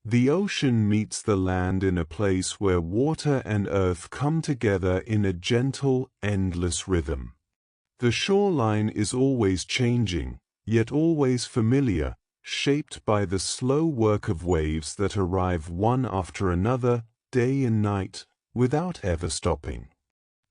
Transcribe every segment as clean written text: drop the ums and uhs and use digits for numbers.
The ocean meets the land in a place where water and earth come together in a gentle, endless rhythm. The shoreline is always changing, yet always familiar, shaped by the slow work of waves that arrive one after another, day and night, without ever stopping.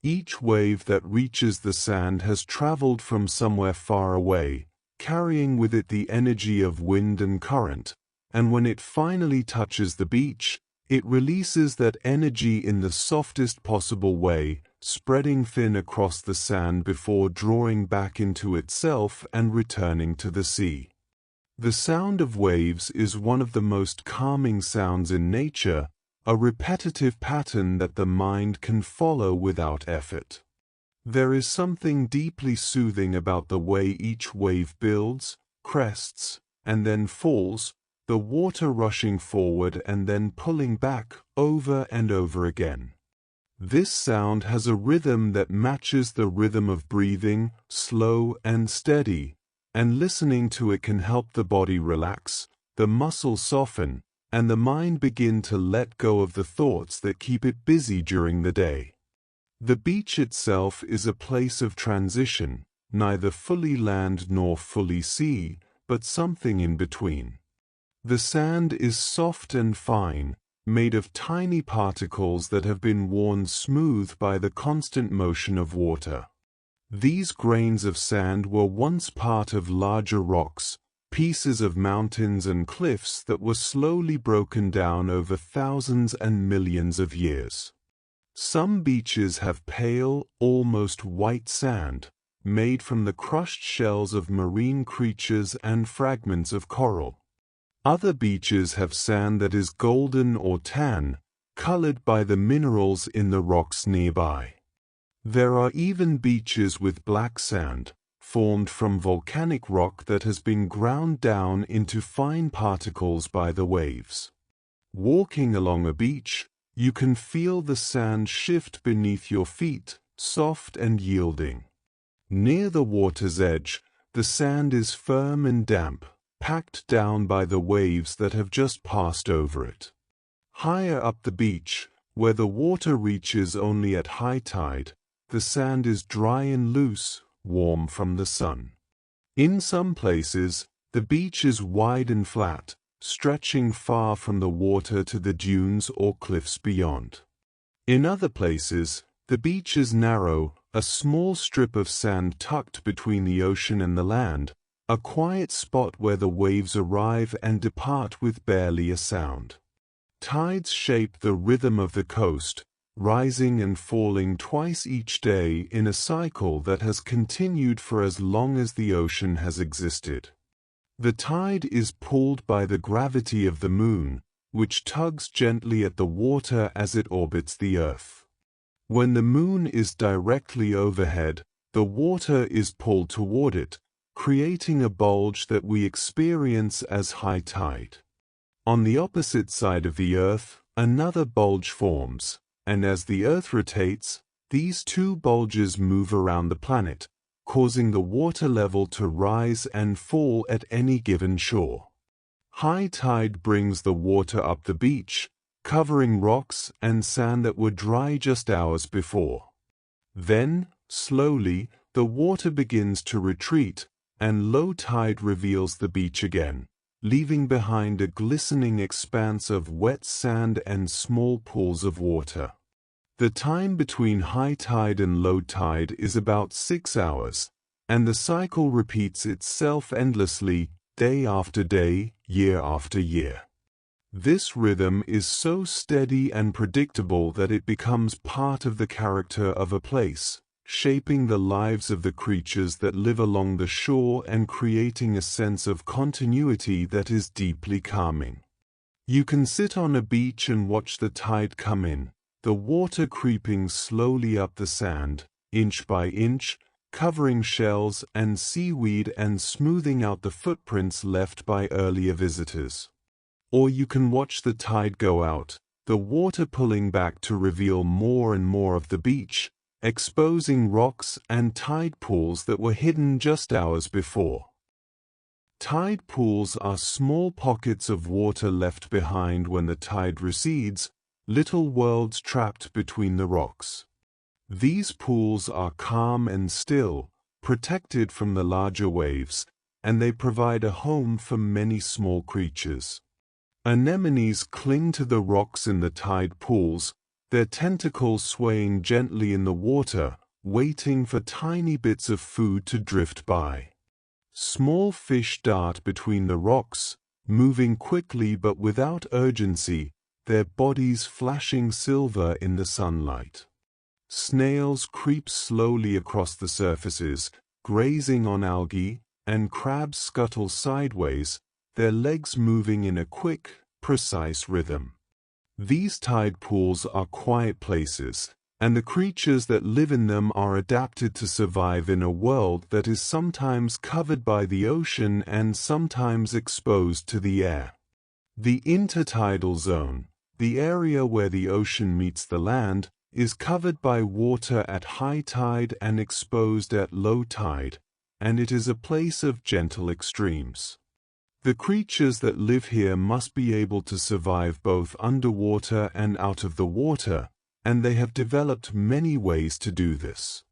Each wave that reaches the sand has traveled from somewhere far away, carrying with it the energy of wind and current, and when it finally touches the beach, it releases that energy in the softest possible way, spreading thin across the sand before drawing back into itself and returning to the sea. The sound of waves is one of the most calming sounds in nature, a repetitive pattern that the mind can follow without effort. There is something deeply soothing about the way each wave builds, crests, and then falls, the water rushing forward and then pulling back over and over again. This sound has a rhythm that matches the rhythm of breathing, slow and steady, and listening to it can help the body relax, the muscles soften, and the mind begin to let go of the thoughts that keep it busy during the day. The beach itself is a place of transition, neither fully land nor fully sea, but something in between. The sand is soft and fine, made of tiny particles that have been worn smooth by the constant motion of water. These grains of sand were once part of larger rocks, pieces of mountains and cliffs that were slowly broken down over thousands and millions of years. Some beaches have pale, almost white sand, made from the crushed shells of marine creatures and fragments of coral. Other beaches have sand that is golden or tan, colored by the minerals in the rocks nearby. There are even beaches with black sand, formed from volcanic rock that has been ground down into fine particles by the waves. Walking along a beach, you can feel the sand shift beneath your feet, soft and yielding. Near the water's edge, the sand is firm and damp, packed down by the waves that have just passed over it. Higher up the beach, where the water reaches only at high tide, the sand is dry and loose, warm from the sun. In some places, the beach is wide and flat, stretching far from the water to the dunes or cliffs beyond. In other places, the beach is narrow, a small strip of sand tucked between the ocean and the land, a quiet spot where the waves arrive and depart with barely a sound. Tides shape the rhythm of the coast, rising and falling twice each day in a cycle that has continued for as long as the ocean has existed. The tide is pulled by the gravity of the moon, which tugs gently at the water as it orbits the earth. When the moon is directly overhead, the water is pulled toward it, creating a bulge that we experience as high tide. On the opposite side of the earth, another bulge forms, and as the earth rotates, these two bulges move around the planet, causing the water level to rise and fall at any given shore. High tide brings the water up the beach, covering rocks and sand that were dry just hours before. Then, slowly, the water begins to retreat, and low tide reveals the beach again, leaving behind a glistening expanse of wet sand and small pools of water. The time between high tide and low tide is about 6 hours, and the cycle repeats itself endlessly, day after day, year after year. This rhythm is so steady and predictable that it becomes part of the character of a place, shaping the lives of the creatures that live along the shore and creating a sense of continuity that is deeply calming. You can sit on a beach and watch the tide come in, the water creeping slowly up the sand, inch by inch, covering shells and seaweed and smoothing out the footprints left by earlier visitors. Or you can watch the tide go out, the water pulling back to reveal more and more of the beach, exposing rocks and tide pools that were hidden just hours before. Tide pools are small pockets of water left behind when the tide recedes, little worlds trapped between the rocks. These pools are calm and still, protected from the larger waves, and they provide a home for many small creatures. Anemones cling to the rocks in the tide pools, their tentacles swaying gently in the water, waiting for tiny bits of food to drift by. Small fish dart between the rocks, moving quickly but without urgency, their bodies flashing silver in the sunlight. Snails creep slowly across the surfaces, grazing on algae, and crabs scuttle sideways, their legs moving in a quick, precise rhythm. These tide pools are quiet places, and the creatures that live in them are adapted to survive in a world that is sometimes covered by the ocean and sometimes exposed to the air. The intertidal zone, the area where the ocean meets the land, is covered by water at high tide and exposed at low tide, and it is a place of gentle extremes. The creatures that live here must be able to survive both underwater and out of the water, and they have developed many ways to do this.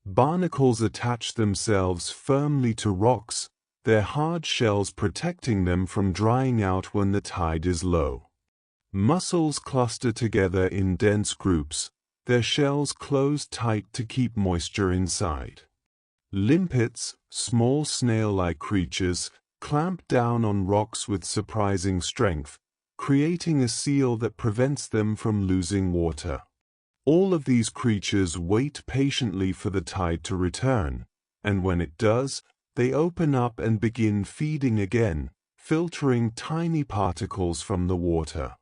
Barnacles attach themselves firmly to rocks, their hard shells protecting them from drying out when the tide is low. Mussels cluster together in dense groups, their shells closed tight to keep moisture inside. Limpets, small snail-like creatures, clamp down on rocks with surprising strength, creating a seal that prevents them from losing water. All of these creatures wait patiently for the tide to return, and when it does, they open up and begin feeding again, filtering tiny particles from the water.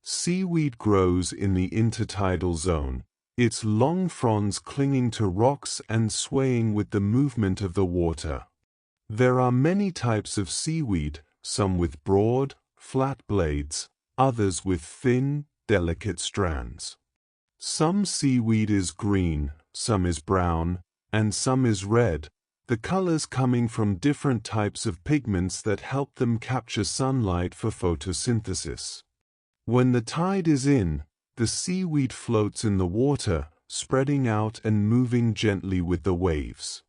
Seaweed grows in the intertidal zone, its long fronds clinging to rocks and swaying with the movement of the water. There are many types of seaweed, some with broad, flat blades, others with thin, delicate strands. Some seaweed is green, some is brown, and some is red, the colors coming from different types of pigments that help them capture sunlight for photosynthesis. When the tide is in, the seaweed floats in the water, spreading out and moving gently with the waves.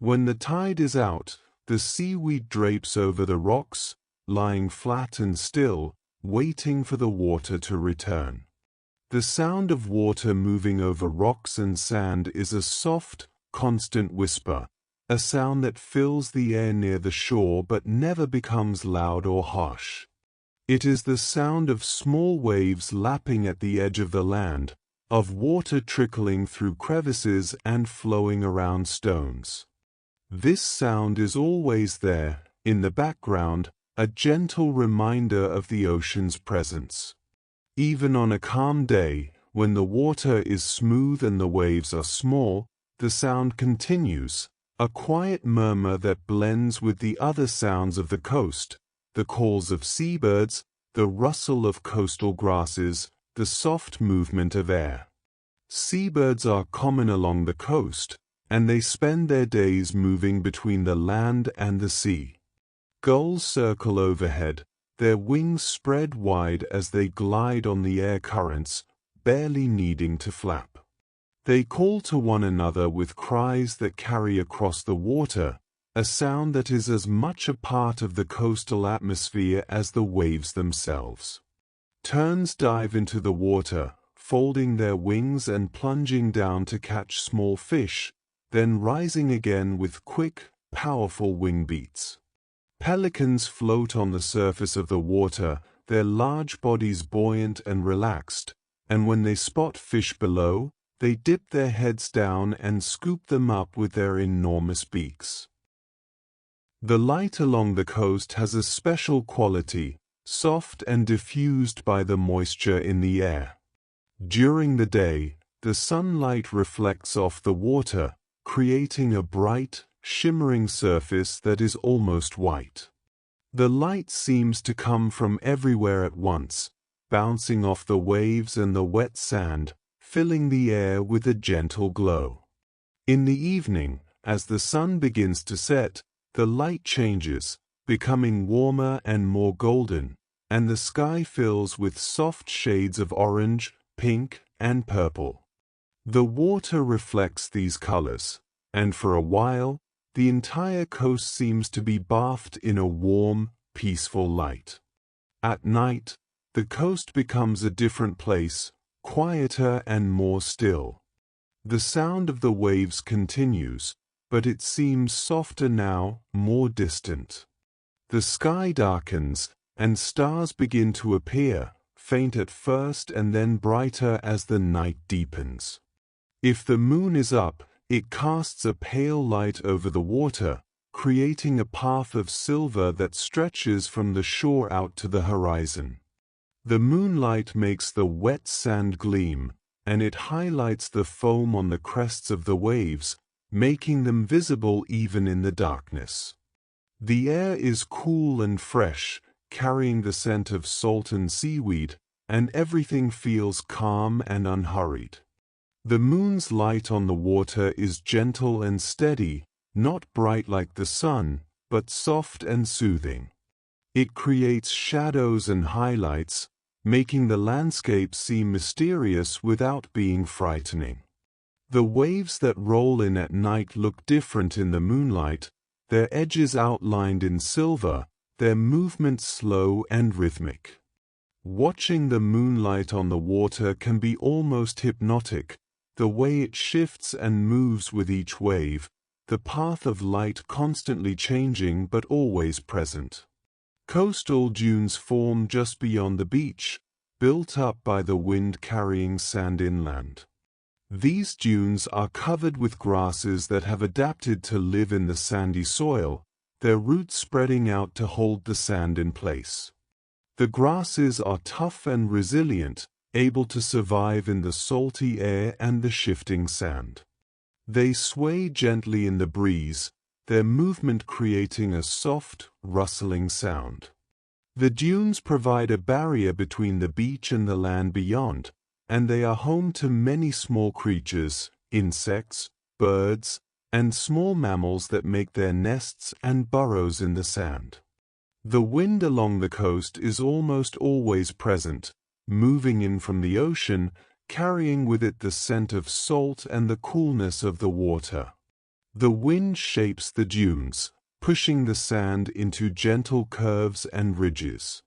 When the tide is out, the seaweed drapes over the rocks, lying flat and still, waiting for the water to return. The sound of water moving over rocks and sand is a soft, constant whisper, a sound that fills the air near the shore but never becomes loud or harsh. It is the sound of small waves lapping at the edge of the land, of water trickling through crevices and flowing around stones. This sound is always there, in the background, a gentle reminder of the ocean's presence. Even on a calm day, when the water is smooth and the waves are small, the sound continues, a quiet murmur that blends with the other sounds of the coast, the calls of seabirds, the rustle of coastal grasses, the soft movement of air. Seabirds are common along the coast, and they spend their days moving between the land and the sea. Gulls circle overhead, their wings spread wide as they glide on the air currents, barely needing to flap. They call to one another with cries that carry across the water, a sound that is as much a part of the coastal atmosphere as the waves themselves. Terns dive into the water, folding their wings and plunging down to catch small fish, then rising again with quick, powerful wing beats. Pelicans float on the surface of the water, their large bodies buoyant and relaxed, and when they spot fish below, they dip their heads down and scoop them up with their enormous beaks. The light along the coast has a special quality, soft and diffused by the moisture in the air. During the day, the sunlight reflects off the water, creating a bright, shimmering surface that is almost white. The light seems to come from everywhere at once, bouncing off the waves and the wet sand, filling the air with a gentle glow. In the evening, as the sun begins to set, the light changes, becoming warmer and more golden, and the sky fills with soft shades of orange, pink, and purple. The water reflects these colors, and for a while, the entire coast seems to be bathed in a warm, peaceful light. At night, the coast becomes a different place, quieter and more still. The sound of the waves continues, but it seems softer now, more distant. The sky darkens, and stars begin to appear, faint at first and then brighter as the night deepens. If the moon is up, it casts a pale light over the water, creating a path of silver that stretches from the shore out to the horizon. The moonlight makes the wet sand gleam, and it highlights the foam on the crests of the waves, making them visible even in the darkness. The air is cool and fresh, carrying the scent of salt and seaweed, and everything feels calm and unhurried. The moon's light on the water is gentle and steady, not bright like the sun, but soft and soothing. It creates shadows and highlights, making the landscape seem mysterious without being frightening. The waves that roll in at night look different in the moonlight, their edges outlined in silver, their movements slow and rhythmic. Watching the moonlight on the water can be almost hypnotic, the way it shifts and moves with each wave, the path of light constantly changing but always present. Coastal dunes form just beyond the beach, built up by the wind carrying sand inland. These dunes are covered with grasses that have adapted to live in the sandy soil, their roots spreading out to hold the sand in place. The grasses are tough and resilient, able to survive in the salty air and the shifting sand. They sway gently in the breeze, their movement creating a soft, rustling sound. The dunes provide a barrier between the beach and the land beyond, and they are home to many small creatures, insects, birds, and small mammals that make their nests and burrows in the sand. The wind along the coast is almost always present, moving in from the ocean, carrying with it the scent of salt and the coolness of the water. The wind shapes the dunes, pushing the sand into gentle curves and ridges.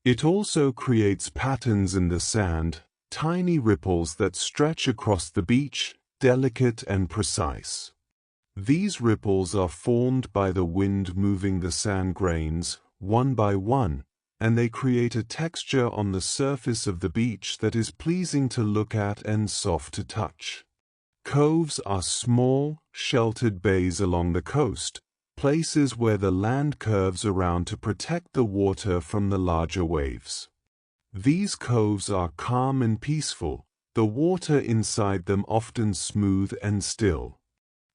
It also creates patterns in the sand, tiny ripples that stretch across the beach, delicate and precise. These ripples are formed by the wind moving the sand grains, one by one, and they create a texture on the surface of the beach that is pleasing to look at and soft to touch. Coves are small, sheltered bays along the coast, places where the land curves around to protect the water from the larger waves. These coves are calm and peaceful, the water inside them often smooth and still.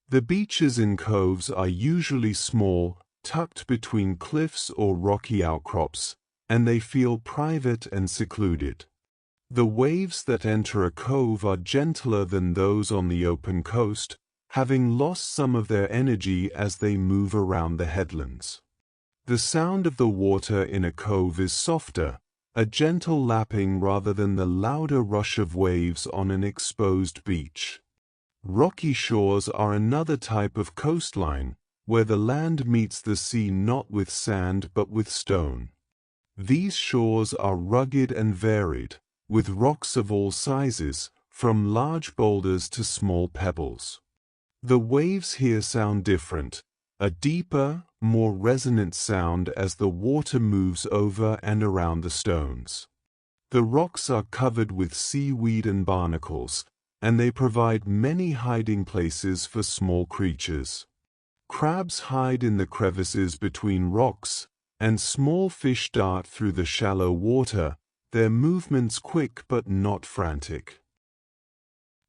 The beaches in coves are usually small, tucked between cliffs or rocky outcrops, and they feel private and secluded. The waves that enter a cove are gentler than those on the open coast, having lost some of their energy as they move around the headlands. The sound of the water in a cove is softer, a gentle lapping rather than the louder rush of waves on an exposed beach. Rocky shores are another type of coastline, where the land meets the sea not with sand but with stone. These shores are rugged and varied, with rocks of all sizes, from large boulders to small pebbles. The waves here sound different, a deeper, more resonant sound as the water moves over and around the stones. The rocks are covered with seaweed and barnacles, and they provide many hiding places for small creatures. Crabs hide in the crevices between rocks, and small fish dart through the shallow water, their movements quick but not frantic.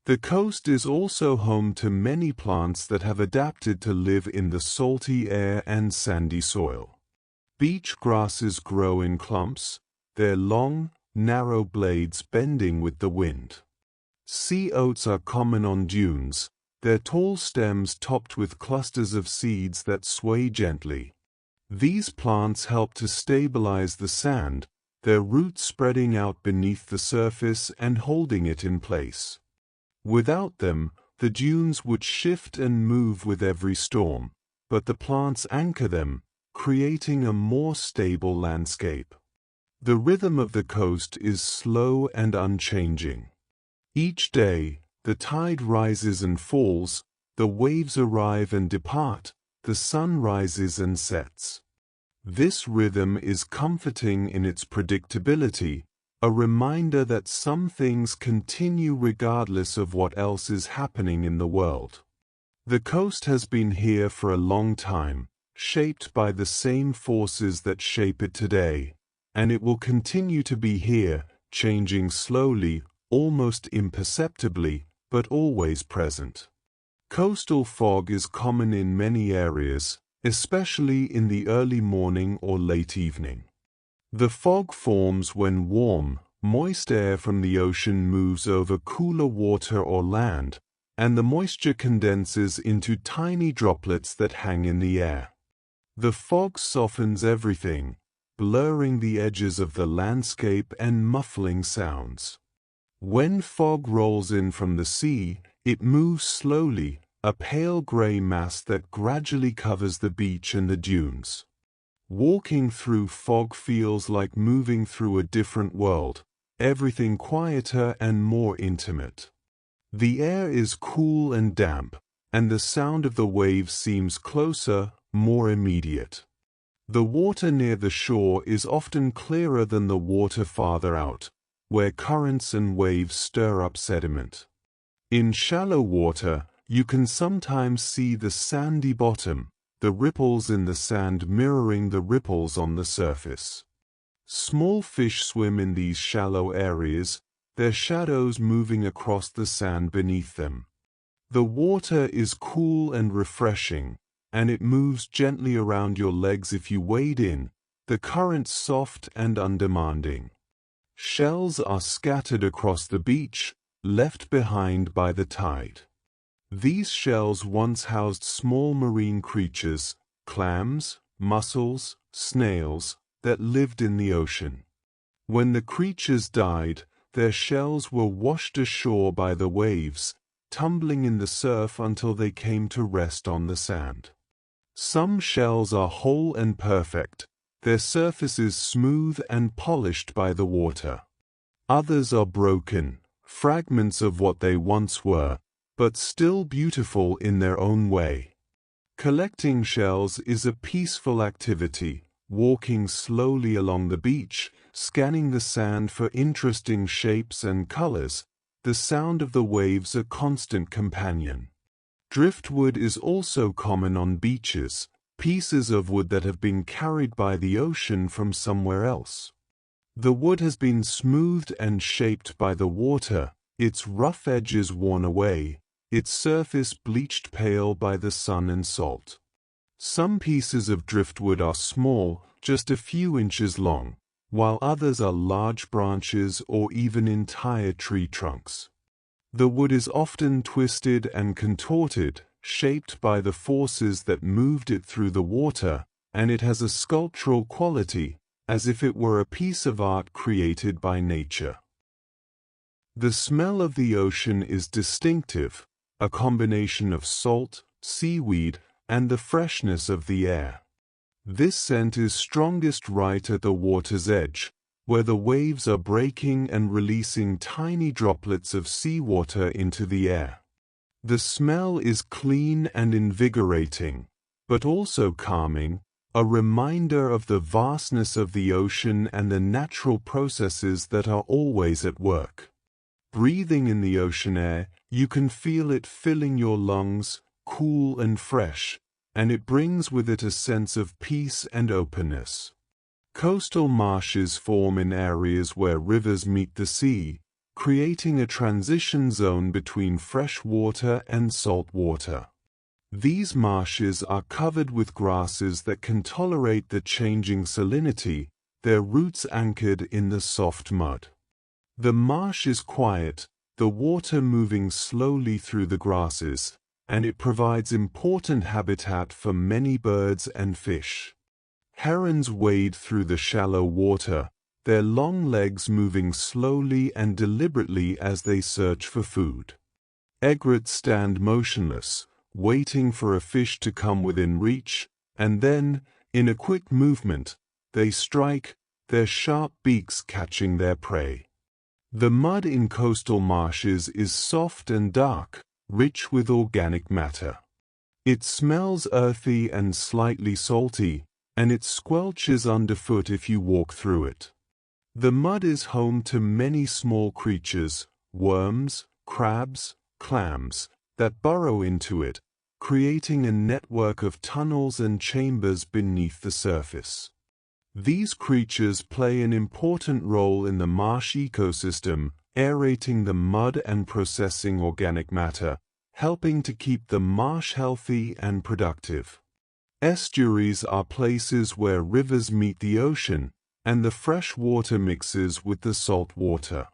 The coast is also home to many plants that have adapted to live in the salty air and sandy soil. Beach grasses grow in clumps, their long, narrow blades bending with the wind. Sea oats are common on dunes, their tall stems topped with clusters of seeds that sway gently. These plants help to stabilize the sand, their roots spreading out beneath the surface and holding it in place. Without them, the dunes would shift and move with every storm, but the plants anchor them, creating a more stable landscape. The rhythm of the coast is slow and unchanging. Each day, the tide rises and falls, the waves arrive and depart, the sun rises and sets. This rhythm is comforting in its predictability, a reminder that some things continue regardless of what else is happening in the world. The coast has been here for a long time, shaped by the same forces that shape it today, and it will continue to be here, changing slowly, almost imperceptibly, but always present. Coastal fog is common in many areas, especially in the early morning or late evening. The fog forms when warm, moist air from the ocean moves over cooler water or land, and the moisture condenses into tiny droplets that hang in the air. The fog softens everything, blurring the edges of the landscape and muffling sounds. When fog rolls in from the sea, it moves slowly, a pale gray mass that gradually covers the beach and the dunes. Walking through fog feels like moving through a different world, everything quieter and more intimate. The air is cool and damp, and the sound of the waves seems closer, more immediate. The water near the shore is often clearer than the water farther out, where currents and waves stir up sediment. In shallow water, you can sometimes see the sandy bottom, the ripples in the sand mirroring the ripples on the surface. Small fish swim in these shallow areas, their shadows moving across the sand beneath them. The water is cool and refreshing, and it moves gently around your legs if you wade in, the current soft and undemanding. Shells are scattered across the beach, left behind by the tide. These shells once housed small marine creatures, clams, mussels, snails, that lived in the ocean. When the creatures died, their shells were washed ashore by the waves, tumbling in the surf until they came to rest on the sand. Some shells are whole and perfect, their surfaces smooth and polished by the water. Others are broken, fragments of what they once were, but still beautiful in their own way. Collecting shells is a peaceful activity, walking slowly along the beach, scanning the sand for interesting shapes and colors, the sound of the waves a constant companion. Driftwood is also common on beaches, pieces of wood that have been carried by the ocean from somewhere else. The wood has been smoothed and shaped by the water, its rough edges worn away, its surface bleached pale by the sun and salt. Some pieces of driftwood are small, just a few inches long, while others are large branches or even entire tree trunks. The wood is often twisted and contorted, shaped by the forces that moved it through the water, and it has a sculptural quality, as if it were a piece of art created by nature. The smell of the ocean is distinctive, a combination of salt, seaweed, and the freshness of the air. This scent is strongest right at the water's edge, where the waves are breaking and releasing tiny droplets of seawater into the air. The smell is clean and invigorating, but also calming, a reminder of the vastness of the ocean and the natural processes that are always at work. Breathing in the ocean air, you can feel it filling your lungs, cool and fresh, and it brings with it a sense of peace and openness. Coastal marshes form in areas where rivers meet the sea, creating a transition zone between fresh water and salt water. These marshes are covered with grasses that can tolerate the changing salinity, their roots anchored in the soft mud. The marsh is quiet, the water moving slowly through the grasses, and it provides important habitat for many birds and fish. Herons wade through the shallow water, their long legs moving slowly and deliberately as they search for food. Egrets stand motionless, waiting for a fish to come within reach, and then, in a quick movement, they strike, their sharp beaks catching their prey. The mud in coastal marshes is soft and dark, rich with organic matter. It smells earthy and slightly salty, and it squelches underfoot if you walk through it. The mud is home to many small creatures, worms, crabs, clams, that burrow into it, creating a network of tunnels and chambers beneath the surface. These creatures play an important role in the marsh ecosystem, aerating the mud and processing organic matter, helping to keep the marsh healthy and productive. Estuaries are places where rivers meet the ocean, and the fresh water mixes with the salt water.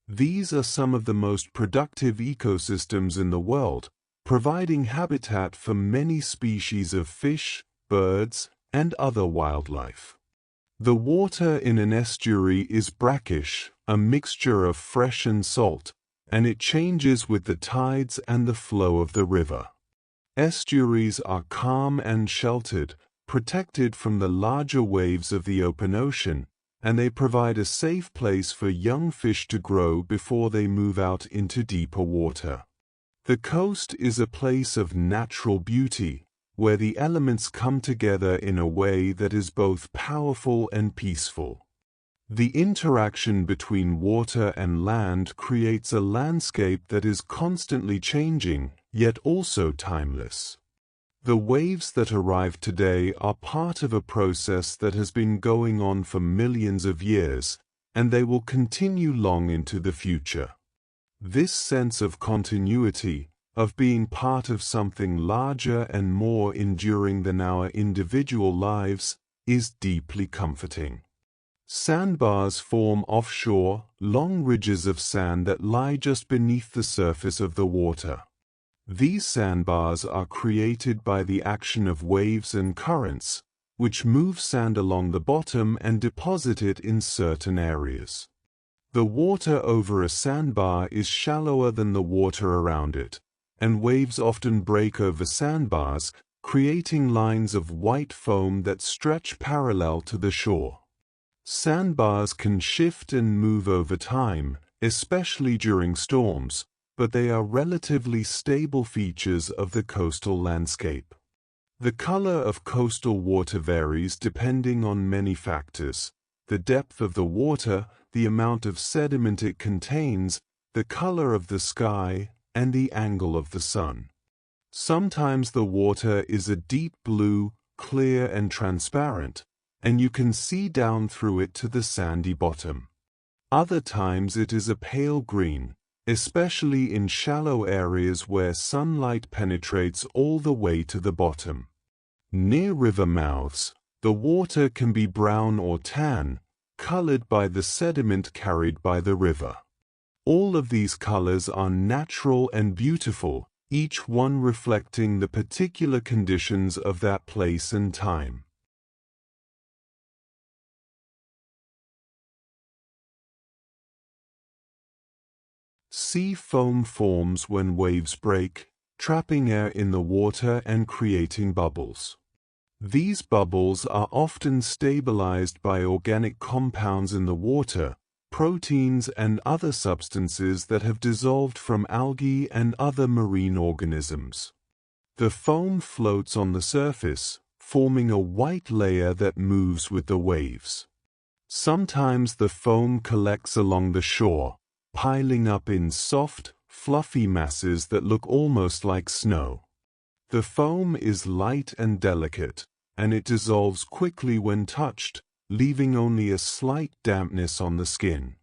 These are some of the most productive ecosystems in the world, providing habitat for many species of fish, birds, and other wildlife. The water in an estuary is brackish, a mixture of fresh and salt, and it changes with the tides and the flow of the river. Estuaries are calm and sheltered, protected from the larger waves of the open ocean, and they provide a safe place for young fish to grow before they move out into deeper water. The coast is a place of natural beauty, where the elements come together in a way that is both powerful and peaceful. The interaction between water and land creates a landscape that is constantly changing, yet also timeless. The waves that arrive today are part of a process that has been going on for millions of years, and they will continue long into the future. This sense of continuity, of being part of something larger and more enduring than our individual lives, is deeply comforting. Sandbars form offshore, long ridges of sand that lie just beneath the surface of the water. These sandbars are created by the action of waves and currents, which move sand along the bottom and deposit it in certain areas. The water over a sandbar is shallower than the water around it, and waves often break over sandbars, creating lines of white foam that stretch parallel to the shore. Sandbars can shift and move over time, especially during storms, but they are relatively stable features of the coastal landscape. The color of coastal water varies depending on many factors: the depth of the water, the amount of sediment it contains, the color of the sky, and the angle of the sun. Sometimes the water is a deep blue, clear and transparent, and you can see down through it to the sandy bottom. Other times it is a pale green, especially in shallow areas where sunlight penetrates all the way to the bottom. Near river mouths, the water can be brown or tan, colored by the sediment carried by the river. All of these colors are natural and beautiful, each one reflecting the particular conditions of that place and time. Sea foam forms when waves break, trapping air in the water and creating bubbles. These bubbles are often stabilized by organic compounds in the water, proteins and other substances that have dissolved from algae and other marine organisms. The foam floats on the surface, forming a white layer that moves with the waves. Sometimes the foam collects along the shore, piling up in soft, fluffy masses that look almost like snow. The foam is light and delicate, and it dissolves quickly when touched, leaving only a slight dampness on the skin.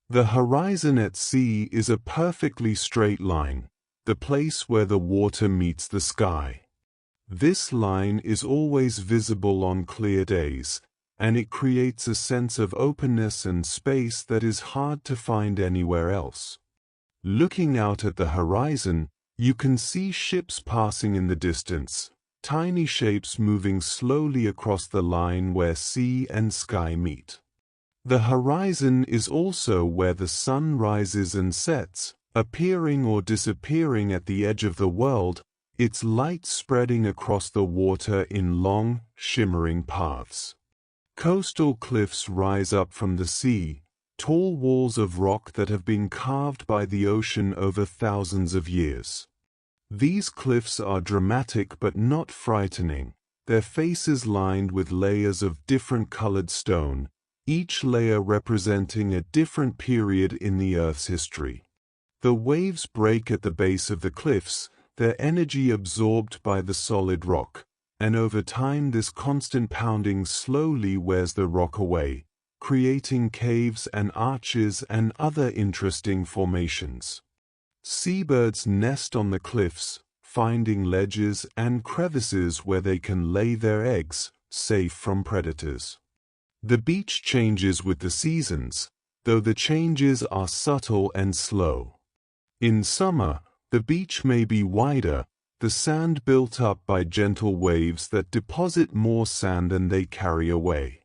The horizon at sea is a perfectly straight line, the place where the water meets the sky. This line is always visible on clear days, and it creates a sense of openness and space that is hard to find anywhere else. Looking out at the horizon, you can see ships passing in the distance, tiny shapes moving slowly across the line where sea and sky meet. The horizon is also where the sun rises and sets, appearing or disappearing at the edge of the world, its light spreading across the water in long, shimmering paths. Coastal cliffs rise up from the sea, tall walls of rock that have been carved by the ocean over thousands of years. These cliffs are dramatic but not frightening, their faces lined with layers of different colored stone, each layer representing a different period in the Earth's history. The waves break at the base of the cliffs, their energy absorbed by the solid rock, and over time this constant pounding slowly wears the rock away, creating caves and arches and other interesting formations. Seabirds nest on the cliffs, finding ledges and crevices where they can lay their eggs, safe from predators. The beach changes with the seasons, though the changes are subtle and slow. In summer, the beach may be wider, the sand built up by gentle waves that deposit more sand than they carry away.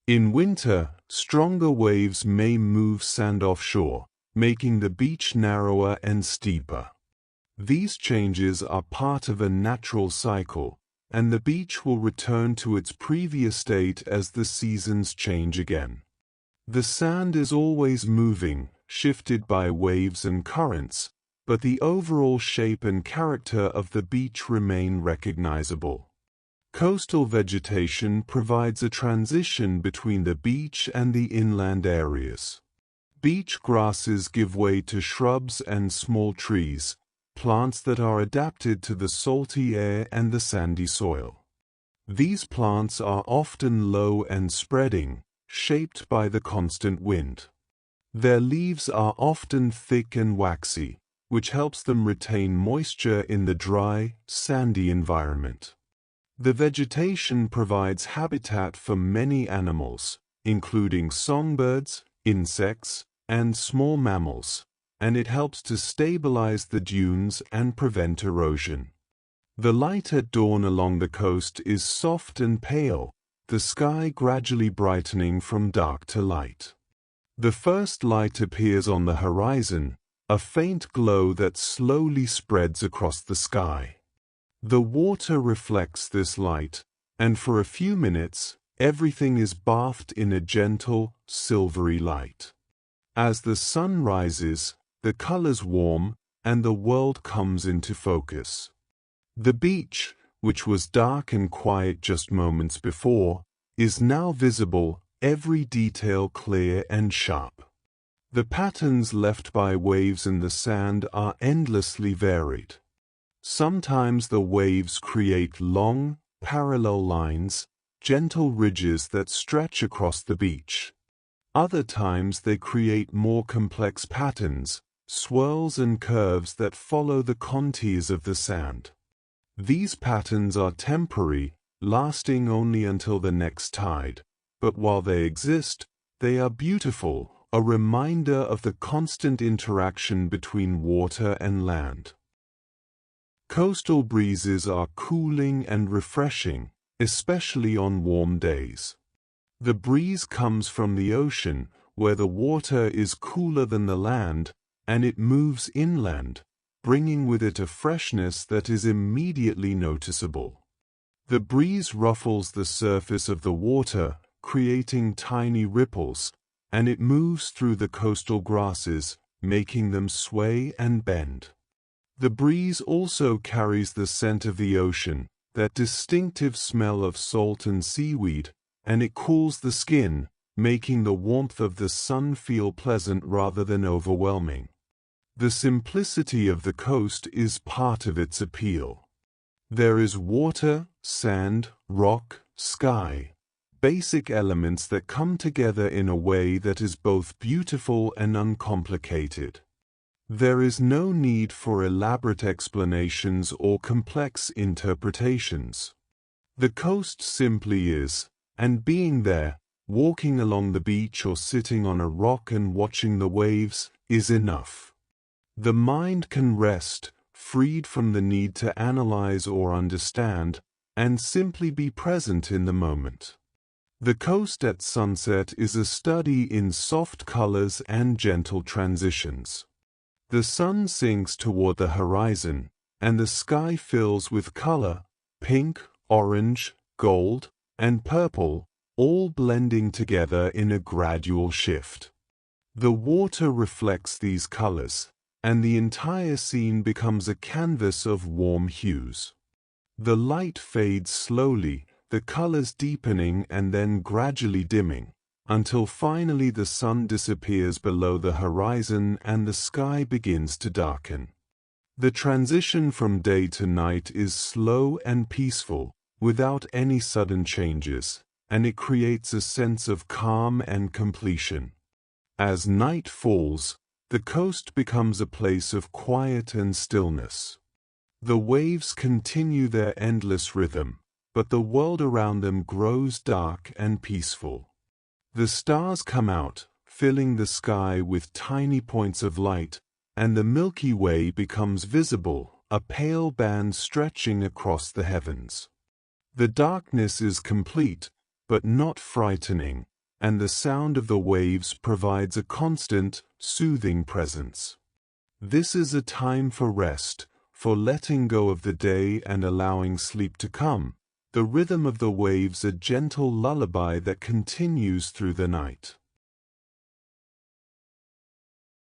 In winter, stronger waves may move sand offshore, making the beach narrower and steeper. These changes are part of a natural cycle, and the beach will return to its previous state as the seasons change again. The sand is always moving, shifted by waves and currents, but the overall shape and character of the beach remain recognizable. Coastal vegetation provides a transition between the beach and the inland areas. Beach grasses give way to shrubs and small trees, plants that are adapted to the salty air and the sandy soil. These plants are often low and spreading, shaped by the constant wind. Their leaves are often thick and waxy, which helps them retain moisture in the dry, sandy environment. The vegetation provides habitat for many animals, including songbirds, insects, and small mammals, and it helps to stabilize the dunes and prevent erosion. The light at dawn along the coast is soft and pale, the sky gradually brightening from dark to light. The first light appears on the horizon, a faint glow that slowly spreads across the sky. The water reflects this light, and for a few minutes, everything is bathed in a gentle, silvery light. As the sun rises, the colors warm, and the world comes into focus. The beach, which was dark and quiet just moments before, is now visible, every detail clear and sharp. The patterns left by waves in the sand are endlessly varied. Sometimes the waves create long, parallel lines, gentle ridges that stretch across the beach. Other times they create more complex patterns, swirls and curves that follow the contours of the sand. These patterns are temporary, lasting only until the next tide, but while they exist, they are beautiful, a reminder of the constant interaction between water and land. Coastal breezes are cooling and refreshing, especially on warm days. The breeze comes from the ocean, where the water is cooler than the land, and it moves inland, bringing with it a freshness that is immediately noticeable. The breeze ruffles the surface of the water, creating tiny ripples, and it moves through the coastal grasses, making them sway and bend. The breeze also carries the scent of the ocean, that distinctive smell of salt and seaweed, and it cools the skin, making the warmth of the sun feel pleasant rather than overwhelming. The simplicity of the coast is part of its appeal. There is water, sand, rock, sky, basic elements that come together in a way that is both beautiful and uncomplicated. There is no need for elaborate explanations or complex interpretations. The coast simply is, and being there, walking along the beach or sitting on a rock and watching the waves, is enough. The mind can rest, freed from the need to analyze or understand, and simply be present in the moment. The coast at sunset is a study in soft colors and gentle transitions. The sun sinks toward the horizon, and the sky fills with color, pink, orange, gold, and purple, all blending together in a gradual shift. The water reflects these colors, and the entire scene becomes a canvas of warm hues. The light fades slowly, the colors deepening and then gradually dimming, until finally the sun disappears below the horizon and the sky begins to darken. The transition from day to night is slow and peaceful, without any sudden changes, and it creates a sense of calm and completion. As night falls, the coast becomes a place of quiet and stillness. The waves continue their endless rhythm, but the world around them grows dark and peaceful. The stars come out, filling the sky with tiny points of light, and the Milky Way becomes visible, a pale band stretching across the heavens. The darkness is complete, but not frightening, and the sound of the waves provides a constant, soothing presence. This is a time for rest, for letting go of the day and allowing sleep to come, the rhythm of the waves a gentle lullaby that continues through the night.